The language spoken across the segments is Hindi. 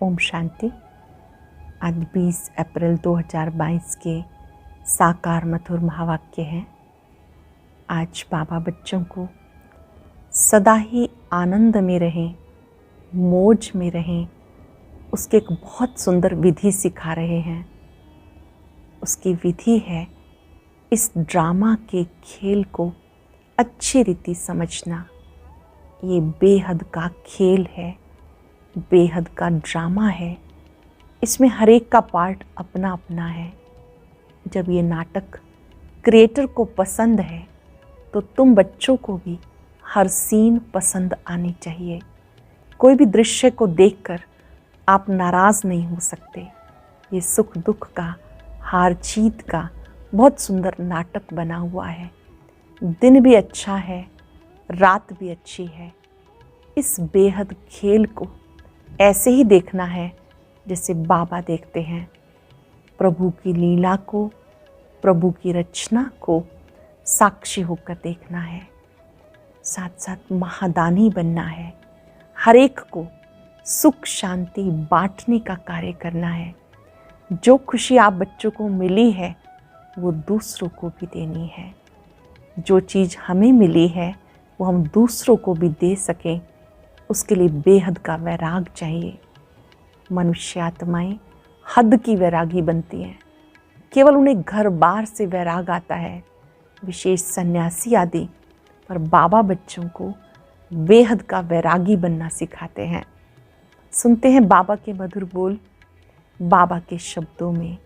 ओम शांति। आज 20 अप्रैल 2022 के साकार मधुर महावाक्य हैं। आज बाबा बच्चों को सदा ही आनंद में रहें, मौज में रहें, उसके एक बहुत सुंदर विधि सिखा रहे हैं। उसकी विधि है इस ड्रामा के खेल को अच्छी रीति समझना। ये बेहद का खेल है, बेहद का ड्रामा है। इसमें हर एक का पार्ट अपना अपना है। जब ये नाटक क्रिएटर को पसंद है तो तुम बच्चों को भी हर सीन पसंद आनी चाहिए। कोई भी दृश्य को देखकर आप नाराज़ नहीं हो सकते। ये सुख दुख का, हार जीत का बहुत सुंदर नाटक बना हुआ है। दिन भी अच्छा है, रात भी अच्छी है। इस बेहद खेल को ऐसे ही देखना है जैसे बाबा देखते हैं। प्रभु की लीला को, प्रभु की रचना को साक्षी होकर देखना है। साथ साथ महादानी बनना है। हर एक को सुख शांति बांटने का कार्य करना है। जो खुशी आप बच्चों को मिली है वो दूसरों को भी देनी है। जो चीज़ हमें मिली है वो हम दूसरों को भी दे सकें, उसके लिए बेहद का वैराग चाहिए। मनुष्य आत्माएं हद की वैरागी बनती हैं। केवल उन्हें घर बार से वैराग आता है, विशेष सन्यासी आदि, पर बाबा बच्चों को बेहद का वैरागी बनना सिखाते हैं। सुनते हैं बाबा के मधुर बोल, बाबा के शब्दों में।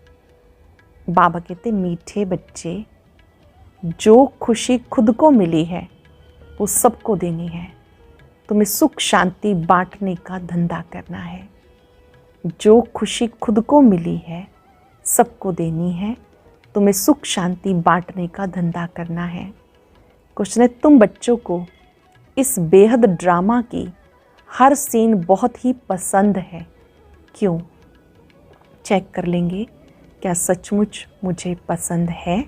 बाबा कहते, मीठे बच्चे, जो खुशी खुद को मिली है वो सबको देनी है। तुम्हें सुख शांति बांटने का धंधा करना है। जो खुशी खुद को मिली है सबको देनी है। तुम्हें सुख शांति बांटने का धंधा करना है। कुछ ने तुम बच्चों को इस बेहद ड्रामा की हर सीन बहुत ही पसंद है। क्यों? चेक कर लेंगे, क्या सचमुच मुझे पसंद है?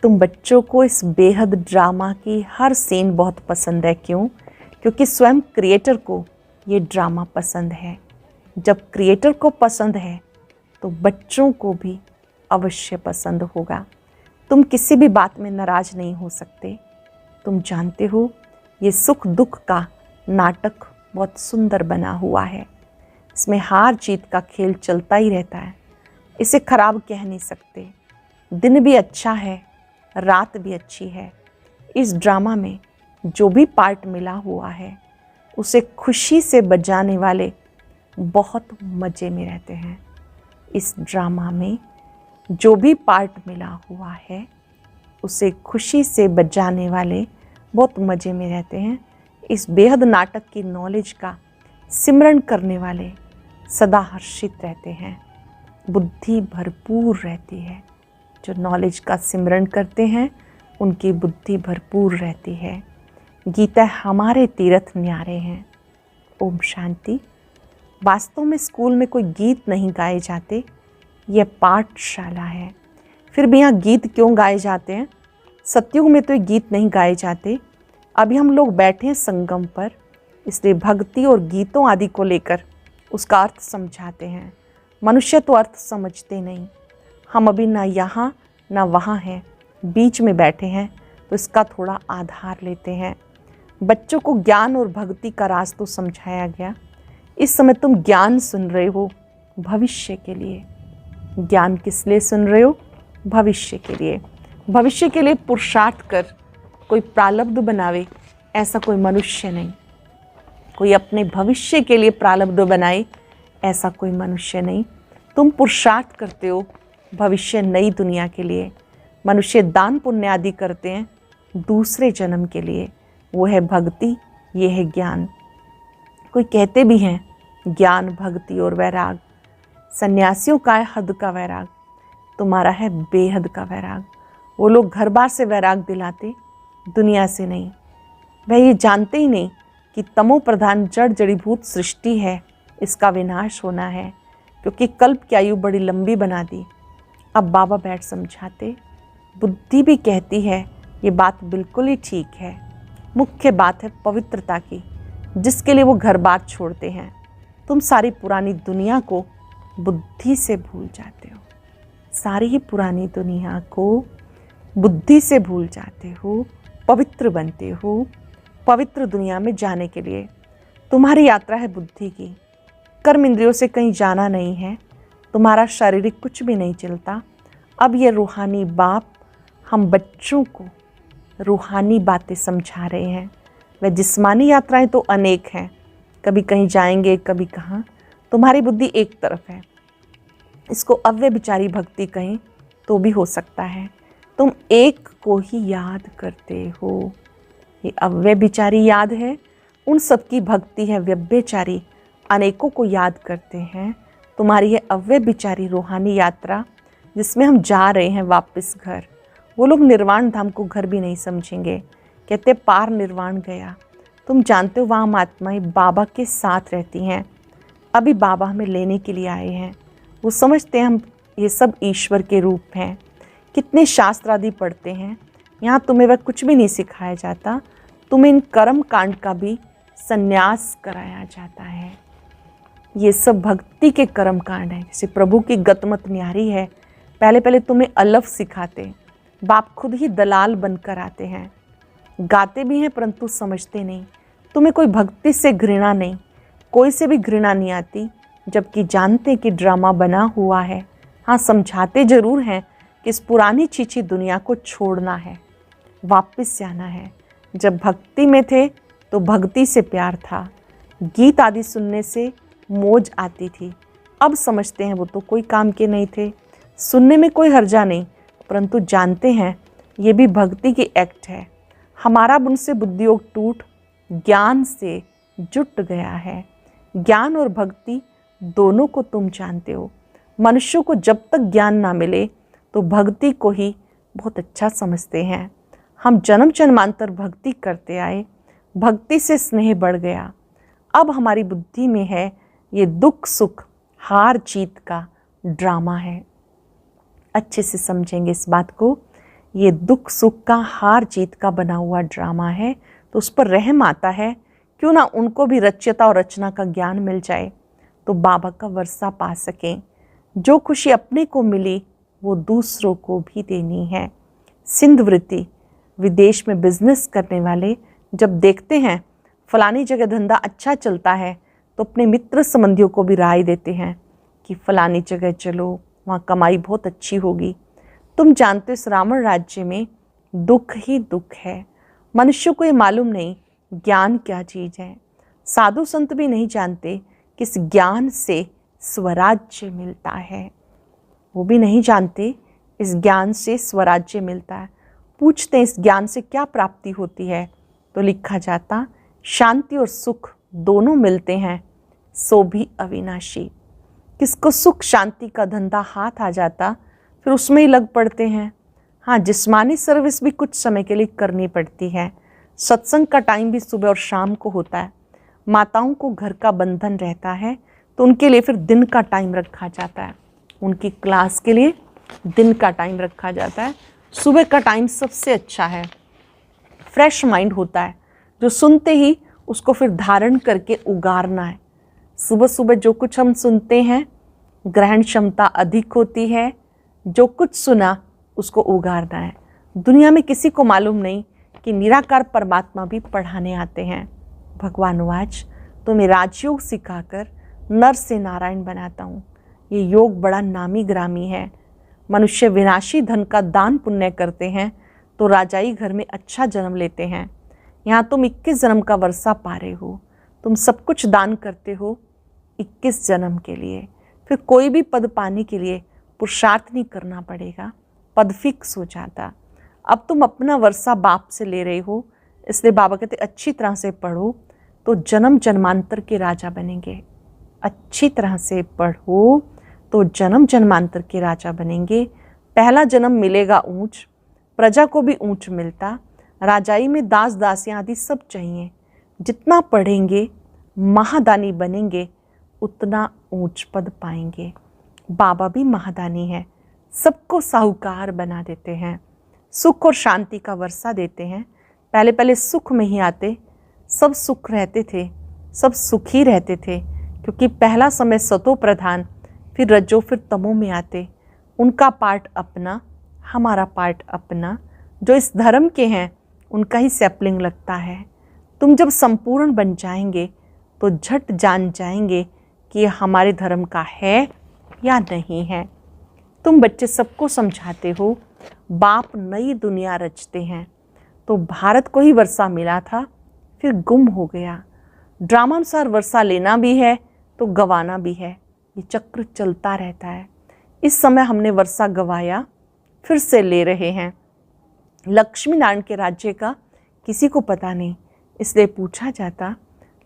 तुम बच्चों को इस बेहद ड्रामा की हर सीन बहुत पसंद है। क्यों? क्योंकि स्वयं क्रिएटर को ये ड्रामा पसंद है। जब क्रिएटर को पसंद है तो बच्चों को भी अवश्य पसंद होगा। तुम किसी भी बात में नाराज नहीं हो सकते। तुम जानते हो ये सुख दुख का नाटक बहुत सुंदर बना हुआ है। इसमें हार जीत का खेल चलता ही रहता है। इसे खराब कह नहीं सकते। दिन भी अच्छा है, रात भी अच्छी है। इस ड्रामा में जो भी पार्ट मिला हुआ है उसे खुशी से बजाने वाले बहुत मज़े में रहते हैं। इस ड्रामा में जो भी पार्ट मिला हुआ है उसे खुशी से बजाने वाले बहुत मज़े में रहते हैं। इस बेहद नाटक की नॉलेज का सिमरन करने वाले सदा हर्षित रहते हैं। बुद्धि भरपूर रहती है। जो नॉलेज का सिमरन करते हैं उनकी बुद्धि भरपूर रहती है। गीता हमारे तीर्थ न्यारे हैं। ओम शांति। वास्तव में स्कूल में कोई गीत नहीं गाए जाते, यह पाठशाला है। फिर भी यहाँ गीत क्यों गाए जाते हैं? सतयुग में तो ये गीत नहीं गाए जाते। अभी हम लोग बैठे हैं संगम पर, इसलिए भक्ति और गीतों आदि को लेकर उसका अर्थ समझाते हैं। मनुष्य तो अर्थ समझते नहीं। हम अभी ना यहाँ ना वहाँ हैं, बीच में बैठे हैं, तो इसका थोड़ा आधार लेते हैं। बच्चों को ज्ञान और भक्ति का राज तो समझाया गया। इस समय तुम ज्ञान सुन रहे हो भविष्य के लिए। ज्ञान किस लिए सुन रहे हो? भविष्य के लिए। भविष्य के लिए पुरुषार्थ कर कोई प्रारब्ध बनावे, ऐसा कोई मनुष्य नहीं। कोई अपने भविष्य के लिए प्रारब्ध बनाए, ऐसा कोई मनुष्य नहीं। तुम पुरुषार्थ करते हो भविष्य नई दुनिया के लिए। मनुष्य दान पुण्य आदि करते हैं दूसरे जन्म के लिए। वो है भक्ति, ये है ज्ञान। कोई कहते भी हैं ज्ञान, भक्ति और वैराग। सन्यासियों का है हद का वैराग, तुम्हारा है बेहद का वैराग। वो लोग घर बार से वैराग दिलाते, दुनिया से नहीं। वह ये जानते ही नहीं कि तमो प्रधान जड़ जड़ीभूत सृष्टि है, इसका विनाश होना है, क्योंकि कल्प की आयु बड़ी लंबी बना दी। अब बाबा बैठ समझाते। बुद्धि भी कहती है ये बात बिल्कुल ही ठीक है। मुख्य बात है पवित्रता की, जिसके लिए वो घर बार छोड़ते हैं। तुम सारी पुरानी दुनिया को बुद्धि से भूल जाते हो, सारी ही पुरानी दुनिया को बुद्धि से भूल जाते हो, पवित्र बनते हो। पवित्र दुनिया में जाने के लिए तुम्हारी यात्रा है बुद्धि की। कर्म इंद्रियों से कहीं जाना नहीं है, तुम्हारा शारीरिक कुछ भी नहीं चलता। अब ये रूहानी बाप हम बच्चों को रूहानी बातें समझा रहे हैं। वह जिस्मानी यात्राएं तो अनेक हैं, कभी कहीं जाएंगे कभी कहाँ। तुम्हारी बुद्धि एक तरफ है, इसको अव्यभिचारी भक्ति कहें तो भी हो सकता है। तुम एक को ही याद करते हो, ये अव्यभिचारी याद है। उन सबकी भक्ति है व्यभिचारी, अनेकों को याद करते हैं। तुम्हारी ये अव्यभिचारी रूहानी यात्रा जिसमें हम जा रहे हैं वापस घर। वो लोग निर्वाण धाम को घर भी नहीं समझेंगे, कहते पार निर्वाण गया। तुम जानते हो वहाँ आत्माएं बाबा के साथ रहती हैं। अभी बाबा हमें लेने के लिए आए हैं। वो समझते हैं हम ये सब ईश्वर के रूप हैं। कितने शास्त्र आदि पढ़ते हैं, यहाँ तुम्हें वह कुछ भी नहीं सिखाया जाता। तुम्हें इन कर्म कांड का भी संन्यास कराया जाता है। ये सब भक्ति के कर्म कांड हैं। जैसे प्रभु की गतमत न्यारी है, पहले पहले तुम्हें अलफ सिखाते, बाप खुद ही दलाल बनकर आते हैं। गाते भी हैं परंतु समझते नहीं। तुम्हें कोई भक्ति से घृणा नहीं, कोई से भी घृणा नहीं आती, जबकि जानते कि ड्रामा बना हुआ है। हाँ, समझाते जरूर हैं कि इस पुरानी चीची दुनिया को छोड़ना है, वापस जाना है। जब भक्ति में थे तो भक्ति से प्यार था, गीत आदि सुनने से मौज आती थी। अब समझते हैं वो तो कोई काम के नहीं थे। सुनने में कोई हर्जा नहीं, परंतु जानते हैं ये भी भक्ति की एक्ट है। हमारा उनसे बुद्धियोग टूट ज्ञान से जुट गया है। ज्ञान और भक्ति दोनों को तुम जानते हो। मनुष्यों को जब तक ज्ञान ना मिले तो भक्ति को ही बहुत अच्छा समझते हैं। हम जन्म जन्मांतर भक्ति करते आए, भक्ति से स्नेह बढ़ गया। अब हमारी बुद्धि में है ये दुख सुख हार जीत का ड्रामा है। अच्छे से समझेंगे इस बात को। ये दुख सुख का हार जीत का बना हुआ ड्रामा है, तो उस पर रहम आता है। क्यों ना उनको भी रच्यता और रचना का ज्ञान मिल जाए तो बाबा का वर्षा पा सकें। जो खुशी अपने को मिली वो दूसरों को भी देनी है। सिंध वृत्ति, विदेश में बिजनेस करने वाले जब देखते हैं फलानी जगह धंधा अच्छा चलता है तो अपने मित्र संबंधियों को भी राय देते हैं कि फलानी जगह चलो, वहाँ कमाई बहुत अच्छी होगी। तुम जानते हो इस रावण राज्य में दुख ही दुख है। मनुष्य को ये मालूम नहीं ज्ञान क्या चीज़ है। साधु संत भी नहीं जानते कि इस ज्ञान से स्वराज्य मिलता है। वो भी नहीं जानते इस ज्ञान से स्वराज्य मिलता है। पूछते हैं इस ज्ञान से क्या प्राप्ति होती है, तो लिखा जाता शांति और सुख दोनों मिलते हैं, सो भी अविनाशी। किसको सुख शांति का धंधा हाथ आ जाता फिर उसमें ही लग पड़ते हैं। हाँ, जिस्मानी सर्विस भी कुछ समय के लिए करनी पड़ती है। सत्संग का टाइम भी सुबह और शाम को होता है। माताओं को घर का बंधन रहता है तो उनके लिए फिर दिन का टाइम रखा जाता है। उनकी क्लास के लिए दिन का टाइम रखा जाता है। सुबह का टाइम सबसे अच्छा है, फ्रेश माइंड होता है, जो सुनते ही उसको फिर धारण करके उगारना है। सुबह सुबह जो कुछ हम सुनते हैं ग्रहण क्षमता अधिक होती है। जो कुछ सुना उसको उगारना है। दुनिया में किसी को मालूम नहीं कि निराकार परमात्मा भी पढ़ाने आते हैं। भगवान वाच, तुम्हें राजयोग सिखाकर नर से नारायण बनाता हूँ। ये योग बड़ा नामी ग्रामी है। मनुष्य विनाशी धन का दान पुण्य करते हैं तो राजाई घर में अच्छा जन्म लेते हैं। यहाँ तुम 21 जन्म का वर्षा पा रहे हो। तुम सब कुछ दान करते हो 21 जन्म के लिए। फिर कोई भी पद पाने के लिए पुरुषार्थ नहीं करना पड़ेगा, पद फिक्स हो जाता। अब तुम अपना वर्षा बाप से ले रहे हो, इसलिए बाबा कहते अच्छी तरह से पढ़ो तो जन्म जन्मांतर के राजा बनेंगे। अच्छी तरह से पढ़ो तो जन्म जन्मांतर के राजा बनेंगे। पहला जन्म मिलेगा ऊंच, प्रजा को भी ऊंच मिलता। राजाई में दास दासियाँ आदि सब चाहिए। जितना पढ़ेंगे महादानी बनेंगे उतना ऊंच पद पाएंगे। बाबा भी महादानी है, सबको साहूकार बना देते हैं, सुख और शांति का वर्षा देते हैं। पहले पहले सुख में ही आते, सब सुख रहते थे, सब सुखी रहते थे, क्योंकि पहला समय सतो प्रधान, फिर रजो, फिर तमो में आते। उनका पार्ट अपना, हमारा पार्ट अपना। जो इस धर्म के हैं उनका ही सैपलिंग लगता है। तुम जब संपूर्ण बन जाएंगे तो झट जान जाएंगे कि ये हमारे धर्म का है या नहीं है। तुम बच्चे सबको समझाते हो, बाप नई दुनिया रचते हैं। तो भारत को ही वर्षा मिला था, फिर गुम हो गया। ड्रामा अनुसार वर्षा लेना भी है तो गंवाना भी है, ये चक्र चलता रहता है। इस समय हमने वर्षा गंवाया, फिर से ले रहे हैं। लक्ष्मी नारायण के राज्य का किसी को पता नहीं, इसलिए पूछा जाता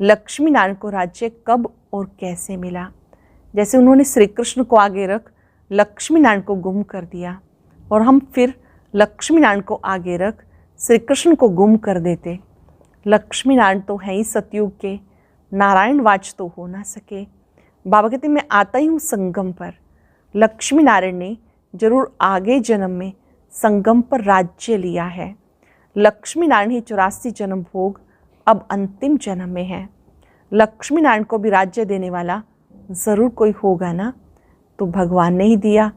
लक्ष्मी नारायण को राज्य कब और कैसे मिला। जैसे उन्होंने श्री कृष्ण को आगे रख लक्ष्मी नारायण को गुम कर दिया, और हम फिर लक्ष्मी नारायण को आगे रख श्री कृष्ण को गुम कर देते। लक्ष्मी नारायण तो हैं ही सतयुग के, नारायण वाच तो हो ना सके। बाबा कहते मैं आता ही हूँ संगम पर। लक्ष्मी नारायण ने जरूर आगे जन्म में संगम पर राज्य लिया है। लक्ष्मी नारायण ही 84 जन्म भोग अब अंतिम जन्म में है। लक्ष्मी नारायण को भी राज्य देने वाला ज़रूर कोई होगा ना, तो भगवान ने ही दिया।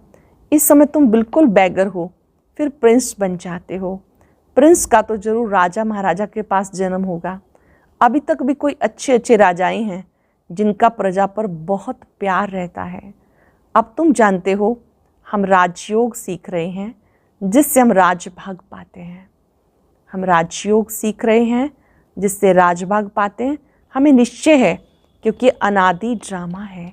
इस समय तुम बिल्कुल बैगर हो, फिर प्रिंस बन जाते हो। प्रिंस का तो जरूर राजा महाराजा के पास जन्म होगा। अभी तक भी कोई अच्छे अच्छे राजाएं हैं जिनका प्रजा पर बहुत प्यार रहता है। अब तुम जानते हो हम राजयोग सीख रहे हैं जिससे हम राजभाग पाते हैं। हम राजयोग सीख रहे हैं जिससे राजभाग पाते हैं। हमें निश्चय है क्योंकि अनादि ड्रामा है,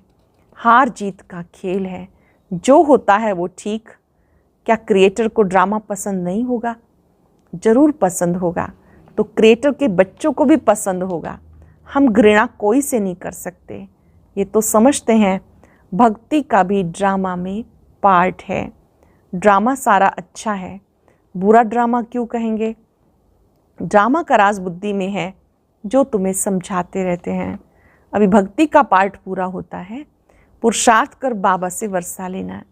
हार जीत का खेल है। जो होता है वो ठीक। क्या क्रिएटर को ड्रामा पसंद नहीं होगा? जरूर पसंद होगा, तो क्रिएटर के बच्चों को भी पसंद होगा। हम घृणा कोई से नहीं कर सकते। ये तो समझते हैं भक्ति का भी ड्रामा में पार्ट है। ड्रामा सारा अच्छा है, बुरा ड्रामा क्यों कहेंगे? ड्रामा का राज बुद्धि में है जो तुम्हें समझाते रहते हैं। अभी भक्ति का पार्ट पूरा होता है। पुरुषार्थ कर बाबा से वर्षा लेना।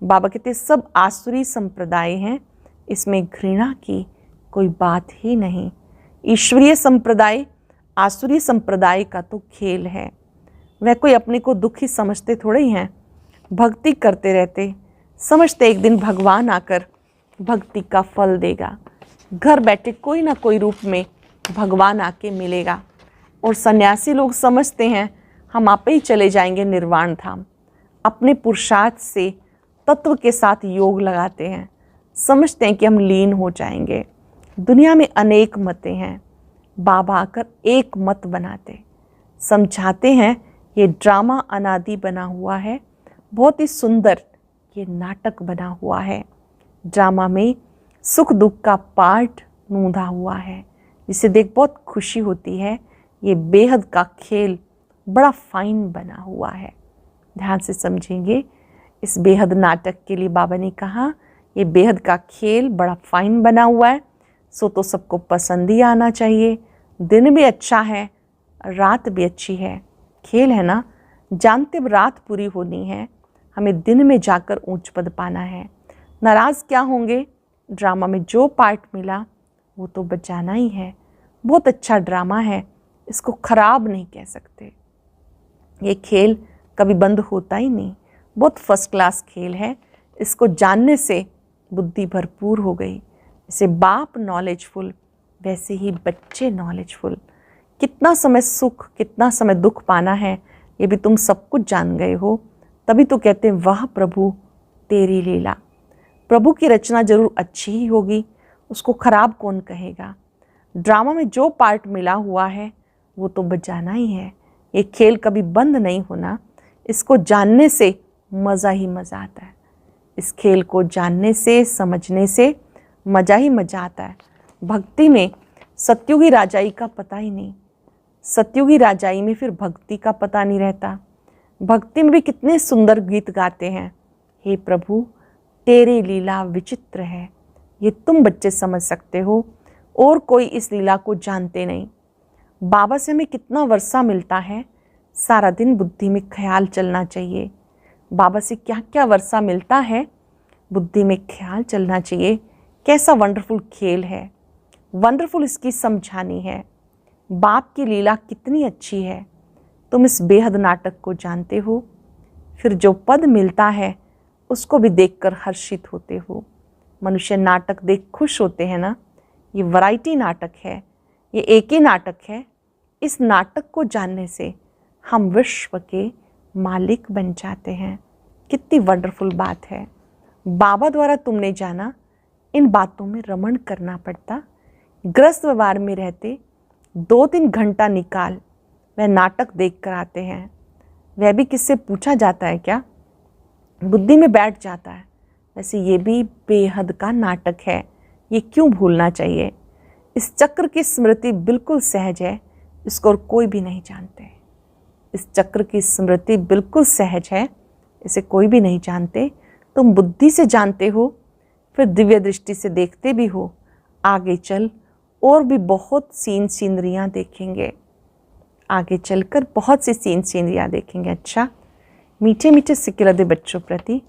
बाबा कहते सब आसुरी संप्रदाय हैं, इसमें घृणा की कोई बात ही नहीं। ईश्वरीय संप्रदाय आसुरी संप्रदाय का तो खेल है। वह कोई अपने को दुखी समझते थोड़े ही हैं। भक्ति करते रहते, समझते एक दिन भगवान आकर भक्ति का फल देगा। घर बैठे कोई ना कोई रूप में भगवान आके मिलेगा। और सन्यासी लोग समझते हैं हम आपे ही चले जाएंगे निर्वाण धाम। अपने पुरुषार्थ से तत्व के साथ योग लगाते हैं, समझते हैं कि हम लीन हो जाएंगे। दुनिया में अनेक मतें हैं, बाबा आकर एक मत बनाते, समझाते हैं ये ड्रामा अनादि बना हुआ है, बहुत ही सुंदर ये नाटक बना हुआ है। ड्रामा में सुख दुख का पार्ट नूंधा हुआ है, जिसे देख बहुत खुशी होती है। ये बेहद का खेल बड़ा फाइन बना हुआ है। ध्यान से समझेंगे। इस बेहद नाटक के लिए बाबा ने कहा ये बेहद का खेल बड़ा फाइन बना हुआ है, सो तो सबको पसंद ही आना चाहिए। दिन भी अच्छा है, रात भी अच्छी है। खेल है ना, जानते अब रात पूरी होनी है, हमें दिन में जाकर ऊंच पद पाना है। नाराज़ क्या होंगे? ड्रामा में जो पार्ट मिला वो तो बचाना ही है। बहुत अच्छा ड्रामा है, इसको खराब नहीं कह सकते। ये खेल कभी बंद होता ही नहीं, बहुत फर्स्ट क्लास खेल है। इसको जानने से बुद्धि भरपूर हो गई। जैसे बाप नॉलेजफुल, वैसे ही बच्चे नॉलेजफुल। कितना समय सुख कितना समय दुख पाना है ये भी तुम सब कुछ जान गए हो, तभी तो कहते हैं वाह प्रभु तेरी लीला। प्रभु की रचना जरूर अच्छी ही होगी, उसको खराब कौन कहेगा। ड्रामा में जो पार्ट मिला हुआ है वो तो बजाना ही है। ये खेल कभी बंद नहीं होना। इसको जानने से मज़ा ही मज़ा आता है। इस खेल को जानने से समझने से मज़ा ही मज़ा आता है। भक्ति में सतयुगी राजाई का पता ही नहीं, सतयुगी राजाई में फिर भक्ति का पता नहीं रहता। भक्ति में भी कितने सुंदर गीत गाते हैं। हे प्रभु तेरी लीला विचित्र है, ये तुम बच्चे समझ सकते हो, और कोई इस लीला को जानते नहीं। बाबा से हमें कितना वर्षा मिलता है, सारा दिन बुद्धि में ख्याल चलना चाहिए। बाबा से क्या क्या वर्षा मिलता है, बुद्धि में ख्याल चलना चाहिए। कैसा वंडरफुल खेल है, वंडरफुल इसकी समझानी है। बाप की लीला कितनी अच्छी है, तुम इस बेहद नाटक को जानते हो, फिर जो पद मिलता है उसको भी देखकर हर्षित होते हो। मनुष्य नाटक देख खुश होते हैं ना। ये वैरायटी नाटक है, ये एक ही नाटक है। इस नाटक को जानने से हम विश्व के मालिक बन जाते हैं। कितनी वंडरफुल बात है। बाबा द्वारा तुमने जाना, इन बातों में रमण करना पड़ता। ग्रस्त व्यवहार में रहते 2-3 घंटा निकाल वह नाटक देख कर आते हैं। वह भी किससे पूछा जाता है क्या, बुद्धि में बैठ जाता है। वैसे ये भी बेहद का नाटक है, ये क्यों भूलना चाहिए। इस चक्र की स्मृति बिल्कुल सहज है, इसको और कोई भी नहीं जानते। इस चक्र की स्मृति बिल्कुल सहज है, इसे कोई भी नहीं जानते। तुम बुद्धि से जानते हो, फिर दिव्य दृष्टि से देखते भी हो। आगे चल और भी बहुत सीनरियाँ देखेंगे, आगे चलकर बहुत सी सीनरियाँ देखेंगे। अच्छा, मीठे मीठे सिक्के लदे बच्चों प्रति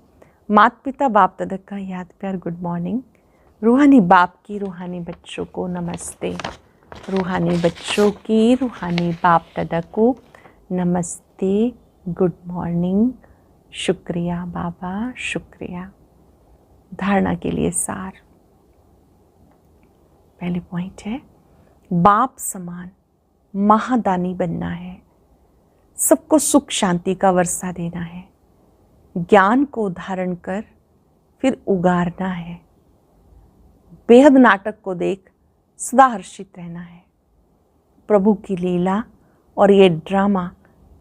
माता पिता बाप दादा का याद प्यार गुड मॉर्निंग। रूहानी बाप की रूहानी बच्चों को नमस्ते। रूहानी बच्चों की रूहानी बाप दादा को नमस्ते, गुड मॉर्निंग। शुक्रिया बाबा, शुक्रिया। धारणा के लिए सार। पहले पॉइंट है, बाप समान महादानी बनना है। सबको सुख शांति का वर्षा देना है। ज्ञान को धारण कर फिर उगारना है। बेहद नाटक को देख सदा हर्षित रहना है। प्रभु की लीला और ये ड्रामा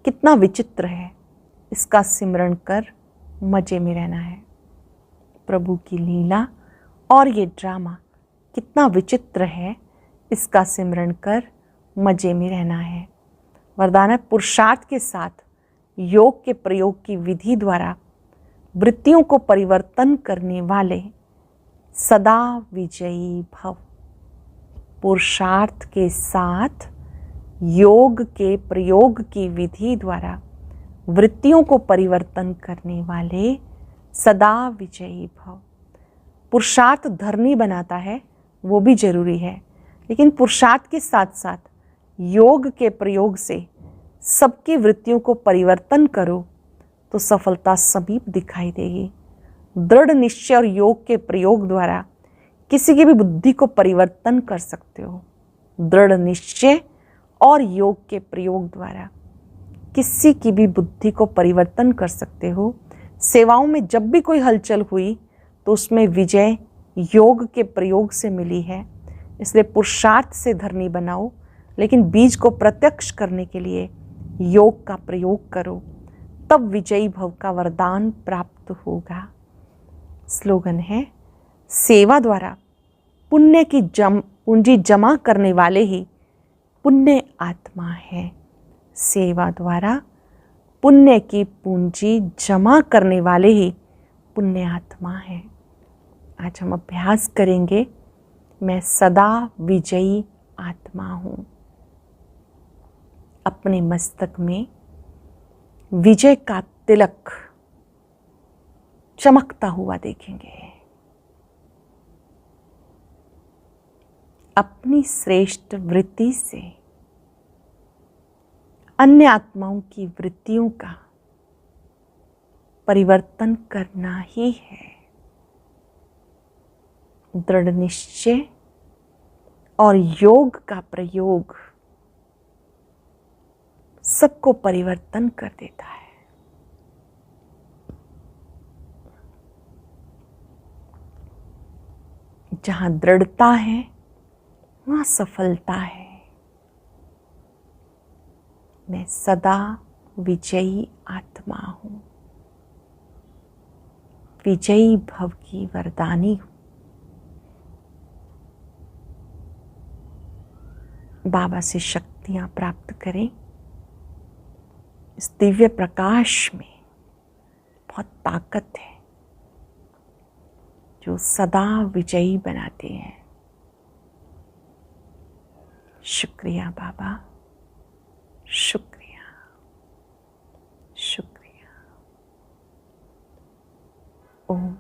कितना विचित्र है, इसका सिमरण कर मजे में रहना है। प्रभु की लीला और ये ड्रामा कितना विचित्र है, इसका सिमरण कर मजे में रहना है। वरदान है, पुरुषार्थ के साथ योग के प्रयोग की विधि द्वारा वृत्तियों को परिवर्तन करने वाले सदा विजयी भव। पुरुषार्थ के साथ योग के प्रयोग की विधि द्वारा वृत्तियों को परिवर्तन करने वाले सदा विजयी भव। पुरुषार्थ धरनी बनाता है, वो भी जरूरी है, लेकिन पुरुषार्थ के साथ साथ योग के प्रयोग से सबकी वृत्तियों को परिवर्तन करो तो सफलता समीप दिखाई देगी। दृढ़ निश्चय और योग के प्रयोग द्वारा किसी की भी बुद्धि को परिवर्तन कर सकते हो। दृढ़ निश्चय और योग के प्रयोग द्वारा किसी की भी बुद्धि को परिवर्तन कर सकते हो। सेवाओं में जब भी कोई हलचल हुई तो उसमें विजय योग के प्रयोग से मिली है। इसलिए पुरुषार्थ से धरनी बनाओ, लेकिन बीज को प्रत्यक्ष करने के लिए योग का प्रयोग करो, तब विजयी भव का वरदान प्राप्त होगा। स्लोगन है, सेवा द्वारा पुण्य की पूंजी जमा करने वाले ही पुण्य आत्मा है। सेवा द्वारा पुण्य की पूंजी जमा करने वाले ही पुण्य आत्मा है। आज हम अभ्यास करेंगे, मैं सदा विजयी आत्मा हूँ। अपने मस्तक में विजय का तिलक चमकता हुआ देखेंगे। अपनी श्रेष्ठ वृत्ति से अन्य आत्माओं की वृत्तियों का परिवर्तन करना ही है। दृढ़ निश्चय और योग का प्रयोग सबको परिवर्तन कर देता है। जहां दृढ़ता है वहां सफलता है। मैं सदा विजयी आत्मा हूं, विजयी भव की वरदानी हूं। बाबा से शक्तियां प्राप्त करें। इस दिव्य प्रकाश में बहुत ताकत है जो सदा विजयी बनाते हैं। शुक्रिया बाबा, शुक्रिया, शुक्रिया। ओम